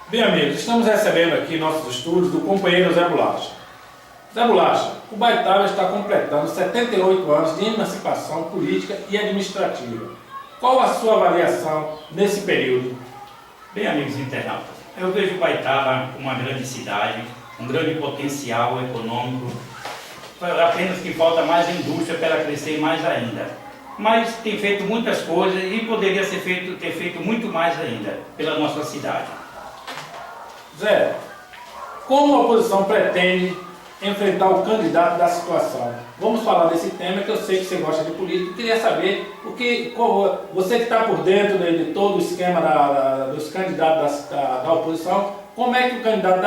Bem, amigos, estamos recebendo aqui nossos estudos do companheiro Zé Bolacha. Zé Bolacha, o Baitava está completando 78 anos de emancipação política e administrativa. Qual a sua avaliação nesse período? Bem, amigos internautas, eu vejo Baitava como uma grande cidade, um grande potencial econômico, apenas que falta mais indústria para ela crescer mais ainda. Mas tem feito muitas coisas e poderia ter feito muito mais ainda pela nossa cidade. Zé, como a oposição pretende enfrentar o candidato da situação? Vamos falar desse tema, que eu sei que você gosta de política. Eu queria saber você que está por dentro de todo o esquema dos candidatos da oposição, como é que o candidato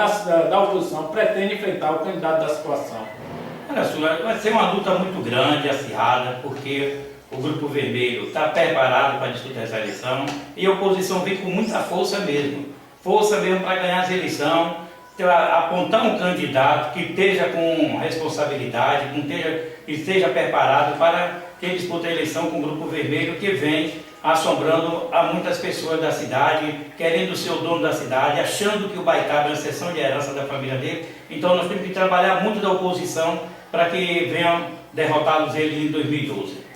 da oposição pretende enfrentar o candidato da situação? Olha, Sula, vai ser uma luta muito grande, acirrada, porque o Grupo Vermelho está preparado para disputar essa eleição e a oposição vem com muita força mesmo para ganhar essa eleição, apontar um candidato que esteja com responsabilidade, que esteja preparado para que dispute a eleição com o Grupo Vermelho, que vem assombrando a muitas pessoas da cidade, querendo ser o dono da cidade, achando que o Baitava é uma exceção de herança da família dele. Então nós temos que trabalhar muito da oposição para que venham derrotá-los ele em 2012.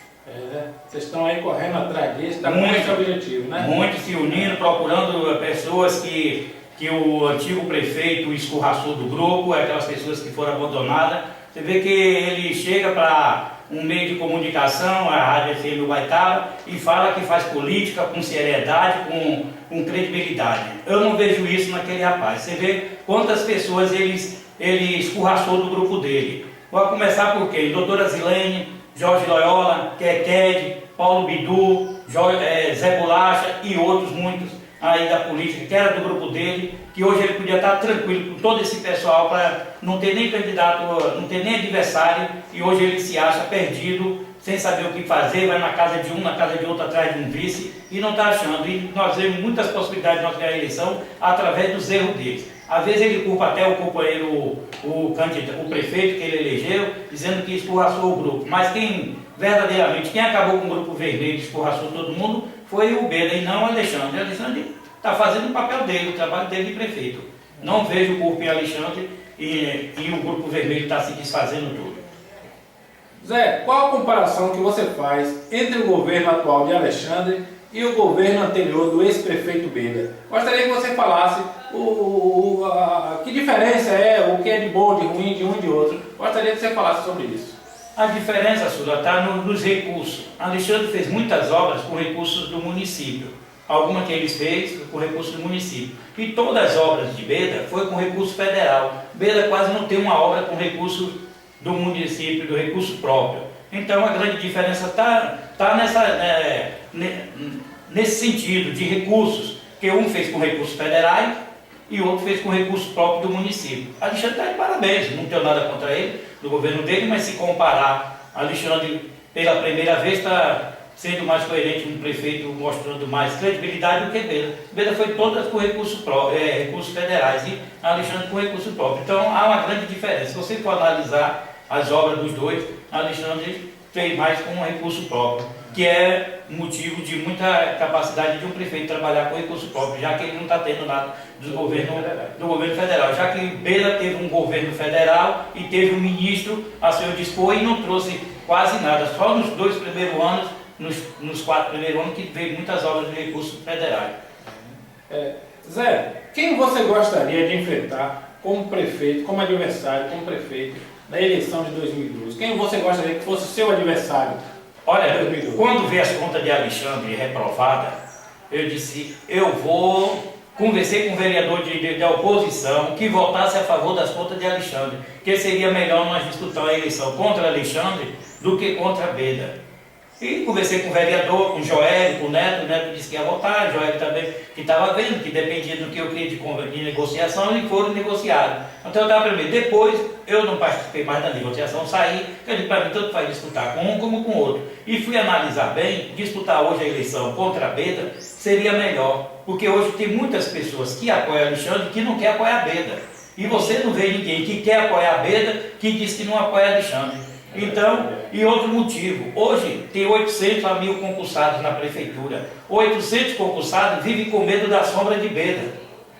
Vocês estão aí correndo atrás disso, está com esse objetivo, né? Muitos se unindo, procurando pessoas que o antigo prefeito escorraçou do grupo, aquelas pessoas que foram abandonadas. Você vê que ele chega para um meio de comunicação, a Rádio FM do Baitava, e fala que faz política com seriedade, com credibilidade. Eu não vejo isso naquele rapaz. Você vê quantas pessoas ele escorraçou do grupo dele. Vou começar por quem? Doutora Zilene, Jorge Loyola, Keked, Paulo Bidu, Zé Bolacha e outros muitos aí da política, que era do grupo dele, que hoje ele podia estar tranquilo com todo esse pessoal para não ter nem candidato, não ter nem adversário, e hoje ele se acha perdido, sem saber o que fazer, vai na casa de um, na casa de outro, atrás de um vice, e não está achando. E nós vemos muitas possibilidades de nós ganhar a eleição através dos erros deles. Às vezes ele culpa até o companheiro, o prefeito que ele elegeu, dizendo que escorraçou o grupo. Mas quem acabou com o Grupo Vermelho e escorraçou todo mundo foi o Beda e não o Alexandre. O Alexandre está fazendo o papel dele, o trabalho dele de prefeito. Não vejo o corpo em Alexandre e o Grupo Vermelho está se desfazendo tudo. Zé, qual a comparação que você faz entre o governo atual de Alexandre e o governo anterior do ex-prefeito Beda? Gostaria que você falasse que diferença é, o que é de bom, de ruim, de um e de outro. Gostaria que você falasse sobre isso. A diferença, Sula, está nos recursos. Alexandre fez muitas obras com recursos do município. Alguma que ele fez com recursos do município. E todas as obras de Beda foi com recurso federal. Beda quase não tem uma obra com recurso do município, do recurso próprio. Então a grande diferença está nesse sentido de recursos, que um fez com recursos federais e outro fez com recurso próprio do município. Alexandre está de parabéns, não tenho nada contra ele, do governo dele, mas se comparar, Alexandre pela primeira vez está sendo mais coerente, um prefeito mostrando mais credibilidade do que Beda. Beda foi todas com recursos federais e Alexandre com recurso próprio. Então há uma grande diferença. Se você for analisar as obras dos dois, Alexandre fez mais com recurso próprio, que é motivo de muita capacidade de um prefeito trabalhar com recurso próprio, já que ele não está tendo nada do governo federal, já que Beda teve um governo federal e teve um ministro a seu dispor e não trouxe quase nada, só nos 2 primeiros anos, nos 4 primeiros anos, que veio muitas obras de recursos federais. Zé, quem você gostaria de enfrentar como prefeito, como adversário, como prefeito na eleição de 2012? Quem você gostaria que fosse seu adversário? Olha, quando vi as contas de Alexandre reprovada, eu disse, conversei com o vereador da oposição que votasse a favor das contas de Alexandre, que seria melhor nós disputar a eleição contra Alexandre do que contra Beda. E conversei com o vereador, com o Joel, com o Neto disse que ia votar, o Joel também, que estava vendo, que dependia do que eu queria de negociação, e foram negociados. Então eu estava primeiro. Depois, eu não participei mais da negociação, saí, eu disse para mim, tanto faz disputar com um como com o outro. E fui analisar bem, disputar hoje a eleição contra a Beda seria melhor, porque hoje tem muitas pessoas que apoiam Alexandre e que não querem apoiar a Beda. E você não vê ninguém que quer apoiar a Beda que diz que não apoia Alexandre. Então, e outro motivo, hoje tem 800 a 1.000 concursados na prefeitura. 800 concursados vivem com medo da sombra de Beda.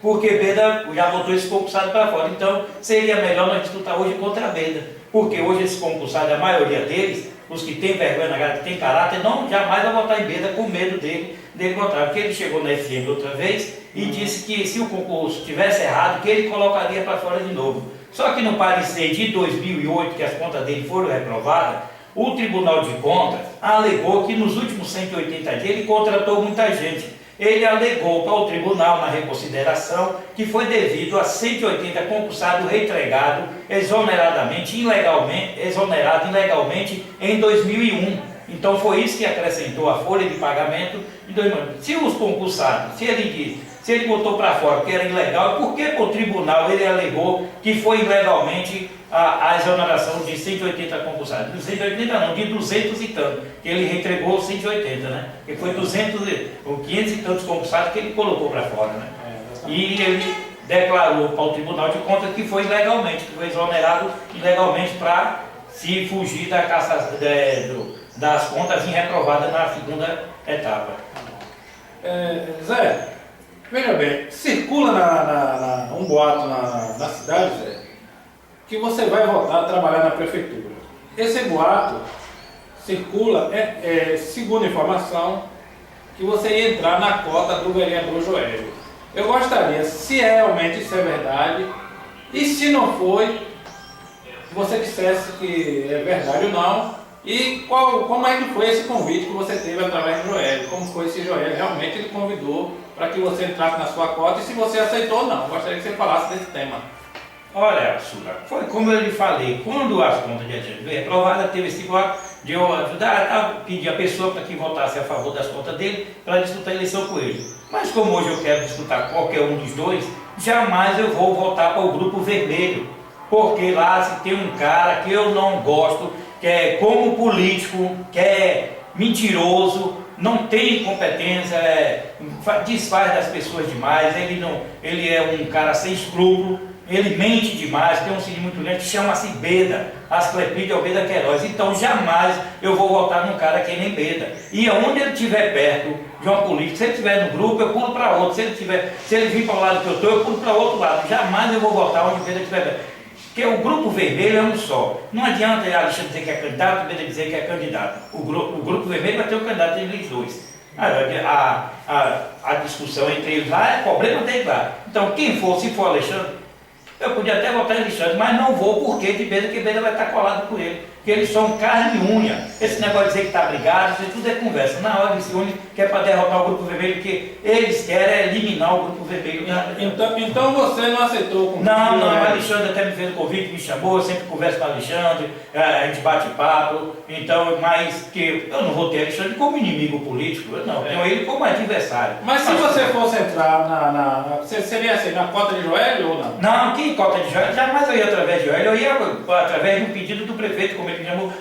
porque Beda já botou esse concursado para fora. Então, seria melhor nós disputar hoje contra a Beda, porque hoje esse concursado, a maioria deles, os que têm vergonha na cara, que têm caráter, não jamais vai votar em Beda com medo dele votar, porque ele chegou na FM outra vez e disse que se o concurso tivesse errado, que ele colocaria para fora de novo. Só que no parecer de 2008, que as contas dele foram reprovadas, o Tribunal de Contas alegou que nos últimos 180 dias ele contratou muita gente. Ele alegou para o tribunal, na reconsideração, que foi devido a 180 concursados reentregados exonerado ilegalmente em 2001. Então foi isso que acrescentou a folha de pagamento em 2001. Se os concursados, se ele botou para fora porque era ilegal, por que para o tribunal ele alegou que foi ilegalmente a exoneração de 180 concursados? De 180 não, de 200 e tanto, que ele reentregou 180, né? Que foi 200, ou 500 e tantos concursados que ele colocou para fora, né? E ele declarou para o Tribunal de Contas que foi ilegalmente, que foi exonerado ilegalmente para se fugir da das contas reprovadas na segunda etapa. Zé, veja bem, circula um boato na cidade, Zé, que você vai voltar a trabalhar na prefeitura. Esse boato circula, segundo informação, que você ia entrar na cota do vereador Joélio. Eu gostaria, se realmente isso é verdade, e se não foi, você dissesse que é verdade ou não, e como é que foi esse convite que você teve através do Joélio? Como foi esse Joélio? Realmente ele convidou para que você entrasse na sua cota, e se você aceitou ou não. Gostaria que você falasse desse tema. Olha, Suga, foi como eu lhe falei, quando as contas de adiante veio reprovada, teve esse voto de eu ajudar a pedir a pessoa para que votasse a favor das contas dele para disputar a eleição com ele. Mas como hoje eu quero disputar qualquer um dos dois, jamais eu vou votar para o Grupo Vermelho, porque lá se tem um cara que eu não gosto, que é como político, que é mentiroso, não tem competência, desfaz das pessoas demais, ele é um cara sem escrúpulo, ele mente demais, tem um filho muito grande que chama-se Beda, Asclepídio Almeida Queiroz. Então jamais eu vou votar num cara que nem Beda. E aonde ele estiver perto de uma política, se ele estiver no grupo, eu pulo para outro. Se ele vir para o lado que eu estou, eu pulo para o outro lado. Jamais eu vou votar onde Beda estiver perto. Porque o grupo vermelho é um só. Não adianta Alexandre dizer que é candidato, Beda dizer que é candidato. O grupo vermelho vai ter um candidato entre eles dois. A discussão entre eles lá é problema deles lá. Então quem for, se for Alexandre, eu podia até votar em Alexandre, mas não vou porque de Beda, que Beda vai estar colado por ele. Porque eles são carne e unha. Esse negócio de dizer que está brigado, isso tudo é conversa. Na hora eles se unem, que é para derrotar o Grupo Vermelho, porque eles querem eliminar o Grupo Vermelho. Então você não aceitou o convite? Não, o Alexandre até me fez o convite, me chamou, eu sempre converso com o Alexandre, a gente bate papo, então, mas que eu não vou ter Alexandre como inimigo político, eu não, tenho ele como adversário. Mas se você fosse entrar você seria assim, na cota de Joélio ou não? Não, que cota de Joélio? Jamais eu ia através de Joélio, eu ia através de um pedido do prefeito, como ele me chamou.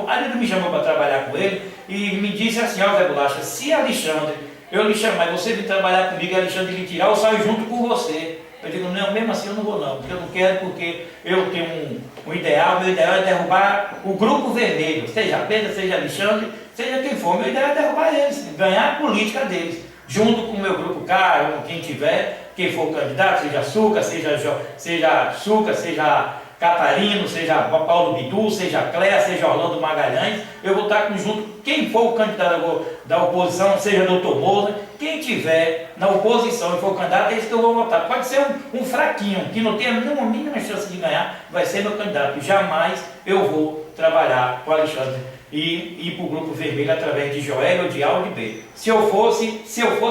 Arildo me chamou para trabalhar com ele e me disse assim: ó Zé Bolacha, se Alexandre, eu lhe chamar e você vir trabalhar comigo e Alexandre lhe tirar, eu saio junto com você. Eu digo, não, mesmo assim eu não vou não, porque eu não quero, porque eu tenho um ideal, meu ideal é derrubar o Grupo Vermelho, seja Pedro, seja Alexandre, seja quem for, meu ideal é derrubar eles, ganhar a política deles, junto com o meu grupo K, quem tiver, quem for candidato, seja Suca, seja Suca, seja Catarino, seja Paulo Bidu, seja Cléa, seja Orlando Magalhães, eu vou estar junto, quem for o candidato da oposição, seja Dr. Moura, quem tiver na oposição e for candidato, é isso que eu vou votar. Pode ser um fraquinho, que não tenha nenhuma mínima chance de ganhar, vai ser meu candidato. Jamais eu vou trabalhar com o Alexandre e ir para o Grupo Vermelho através de Joélio ou de A ou de B. Se eu fosse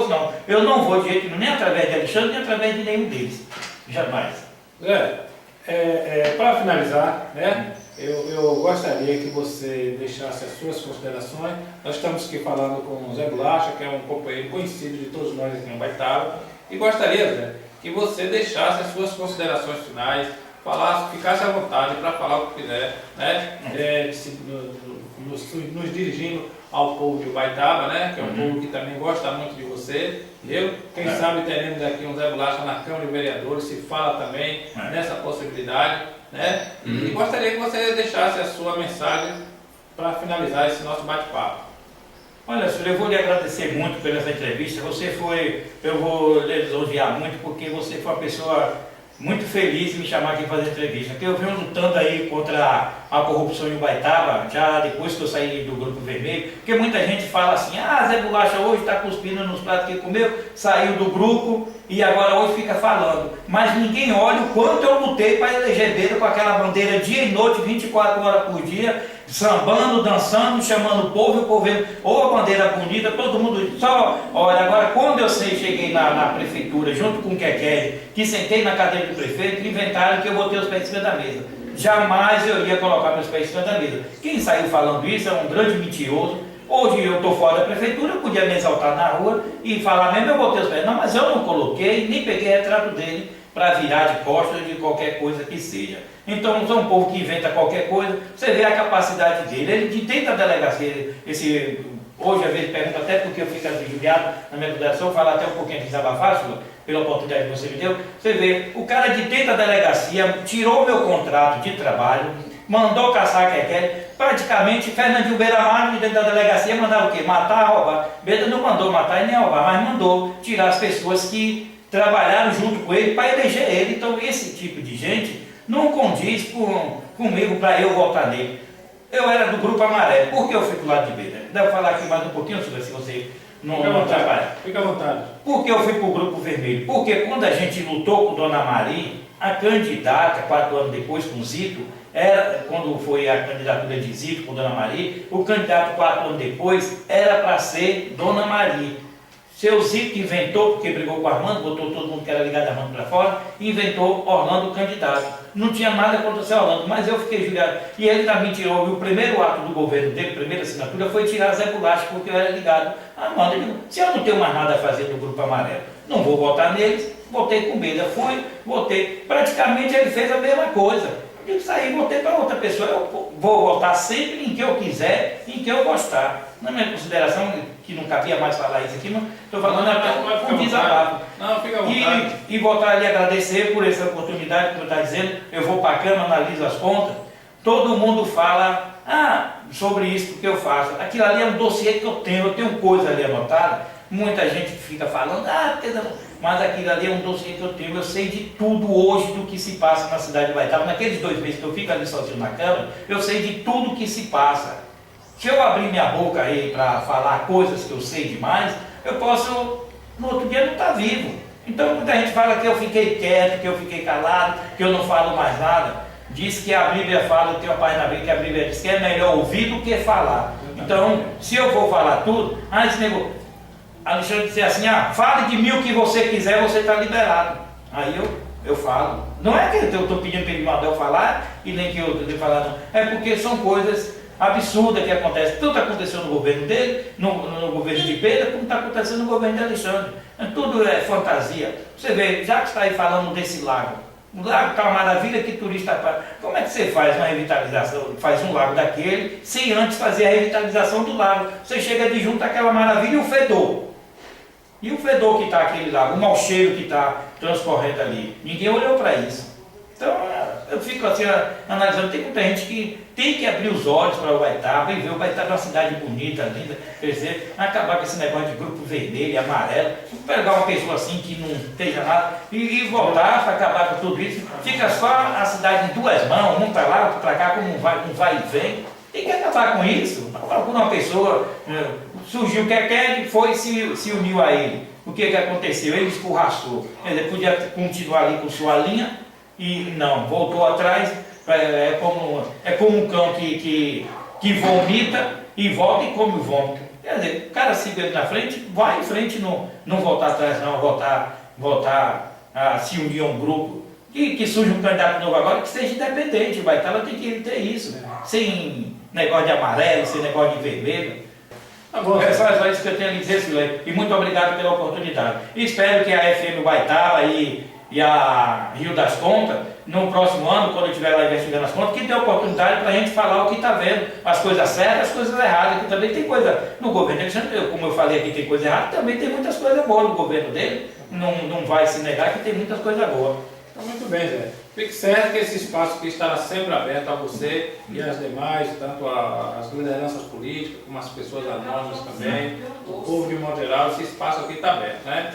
não, eu não vou de jeito nenhum, nem através de Alexandre, nem através de nenhum deles. Jamais. Para finalizar, né, eu gostaria que você deixasse as suas considerações. Nós estamos aqui falando com o Zé Bolacha, que é um companheiro conhecido de todos nós aqui no Baitava, e gostaria, Zé, que você deixasse as suas considerações finais, ficasse à vontade para falar o que quiser, né, nos dirigindo ao povo de Baitava, né, que é um povo que também gosta muito de você. Quem sabe teremos aqui um Zé Bolacha na Câmara de Vereadores, se fala também nessa possibilidade, né? E gostaria que você deixasse a sua mensagem para finalizar esse nosso bate-papo. Olha, senhor, eu vou lhe agradecer muito pela essa entrevista. Eu vou lhe elogiar muito porque você foi uma pessoa muito feliz em me chamar aqui para fazer entrevista. Porque eu venho lutando aí contra a corrupção em Ubaitaba, já depois que eu saí do Grupo Vermelho, porque muita gente fala assim, Zé Bolacha hoje está cuspindo nos pratos que comeu, saiu do grupo e agora hoje fica falando. Mas ninguém olha o quanto eu lutei para eleger Beda com aquela bandeira dia e noite, 24 horas por dia, sambando, dançando, chamando o povo, e o povo vendo, a bandeira bonita, todo mundo só, olha, agora quando eu cheguei na prefeitura, junto com o Quequé, que sentei na cadeira do prefeito, inventaram que eu botei os pés em cima da mesa. Jamais eu ia colocar meus pés em cima da mesa. Quem saiu falando isso é um grande mentiroso. Hoje eu estou fora da prefeitura, eu podia me exaltar na rua e falar mesmo, eu botei os pés. Não, mas eu não coloquei, nem peguei retrato dele para virar de costas de qualquer coisa que seja. Então não sou um povo que inventa qualquer coisa, você vê a capacidade dele. Ele tenta a delegacia, hoje às vezes pergunta até porque eu fico desviado na minha consideração, falar até um pouquinho de desabafar, pela oportunidade que você me deu. Você vê, o cara de dentro da delegacia tirou meu contrato de trabalho, mandou caçar a Quequé, praticamente Fernandinho Beiramar de dentro da delegacia mandava o quê? Matar, roubar. Beda não mandou matar e nem roubar, mas mandou tirar as pessoas que trabalharam junto com ele para eleger ele. Então esse tipo de gente não condiz comigo para eu votar nele. Eu era do Grupo Amarelo. Por que eu fui do lado de Beda? Devo falar aqui mais um pouquinho, se você não trabalha. Fica à vontade. Por que eu fui para o Grupo Vermelho? Porque quando a gente lutou com Dona Maria, a candidata, 4 anos depois, com Zito, quando foi a candidatura de Zito com Dona Maria, o candidato 4 anos depois era para ser Dona Maria. Seu Zito inventou, porque brigou com o Armando, botou todo mundo que era ligado a Armando para fora, inventou Orlando candidato. Não tinha nada contra o seu Orlando, mas eu fiquei julgado. E ele também tirou, e o primeiro ato do governo dele, a primeira assinatura, foi tirar Zé Bolacha, porque eu era ligado a Armando. Ele, se eu não tenho mais nada a fazer do Grupo Amarelo, não vou votar neles, votei com Beda, votei. Praticamente ele fez a mesma coisa. Eu saí, votei para outra pessoa. Eu vou votar sempre em que eu quiser, em que eu gostar. Na minha consideração, que não cabia mais falar isso aqui, não estou falando até um desabafo. Não, fica à vontade. E voltar ali a agradecer por essa oportunidade que eu estou dizendo. Eu vou para a Câmara, analiso as contas. Todo mundo fala sobre isso que eu faço. Aquilo ali é um dossiê que eu tenho coisa ali anotada. Muita gente fica falando, mas aquilo ali é um dossiê que eu tenho. Eu sei de tudo hoje do que se passa na cidade de Ubaitaba. Naqueles 2 meses que eu fico ali sozinho na Câmara, eu sei de tudo que se passa. Se eu abrir minha boca aí para falar coisas que eu sei demais, eu posso, no outro dia, não estar vivo. Então muita gente fala que eu fiquei quieto, que eu fiquei calado, que eu não falo mais nada. Diz que a Bíblia fala, tem uma página na Bíblia que a Bíblia diz que é melhor ouvir do que falar. Então, se eu vou falar tudo, esse negócio, Alexandre disse assim, fale de mim o que você quiser, você está liberado. Aí eu falo. Não é que eu estou pedindo para ele mandar eu falar, e nem que eu tenho que falar, não. É porque são coisas absurda que acontece. Tudo aconteceu no governo dele, no governo de Pedro, como está acontecendo no governo de Alexandre. Tudo é fantasia. Você vê, já que está aí falando desse lago, o lago está uma maravilha que turista faz. Como é que você faz uma revitalização, faz um lago daquele, sem antes fazer a revitalização do lago? Você chega de junto àquela maravilha e o fedor. E o fedor que está aquele lago, o mau cheiro que está transcorrendo ali. Ninguém olhou para isso. Então, eu fico assim, analisando, tem muita gente que tem que abrir os olhos para Ubaitaba e ver Ubaitaba é uma cidade bonita, linda, crescer, acabar com esse negócio de grupo vermelho e amarelo, pegar uma pessoa assim que não esteja nada e voltar para acabar com tudo isso. Fica só a cidade em 2 mãos, um para lá, outro para cá, como um vai e vem. Tem que acabar com isso. Quando uma pessoa surgiu, quer foi se uniu a ele. O que aconteceu? Ele escorraçou. Ele podia continuar ali com sua linha, e não, voltou atrás, é como um cão que vomita e volta e come o vômito. Quer dizer, o cara siga ele na frente, vai em frente, não voltar atrás não, voltar a se unir a um grupo. Que surge um candidato novo agora que seja independente, ela tem que ter isso, sem negócio de amarelo, sem negócio de vermelho. Tá bom, é só isso que eu tenho a dizer, Silêncio, e muito obrigado pela oportunidade. E espero que a FM Ubaitaba e a Rio das Contas, no próximo ano, quando eu estiver lá investigando as contas, que dê oportunidade para a gente falar o que está vendo, as coisas certas, as coisas erradas, que também tem coisa no governo dele, como eu falei aqui, tem coisa errada, também tem muitas coisas boas no governo dele, não vai se negar que tem muitas coisas boas. Então, muito bem, Zé. Fique certo que esse espaço aqui estará sempre aberto a você e às demais, tanto as lideranças políticas, como as pessoas anônimas também, o povo de modo geral, esse espaço aqui está aberto, né?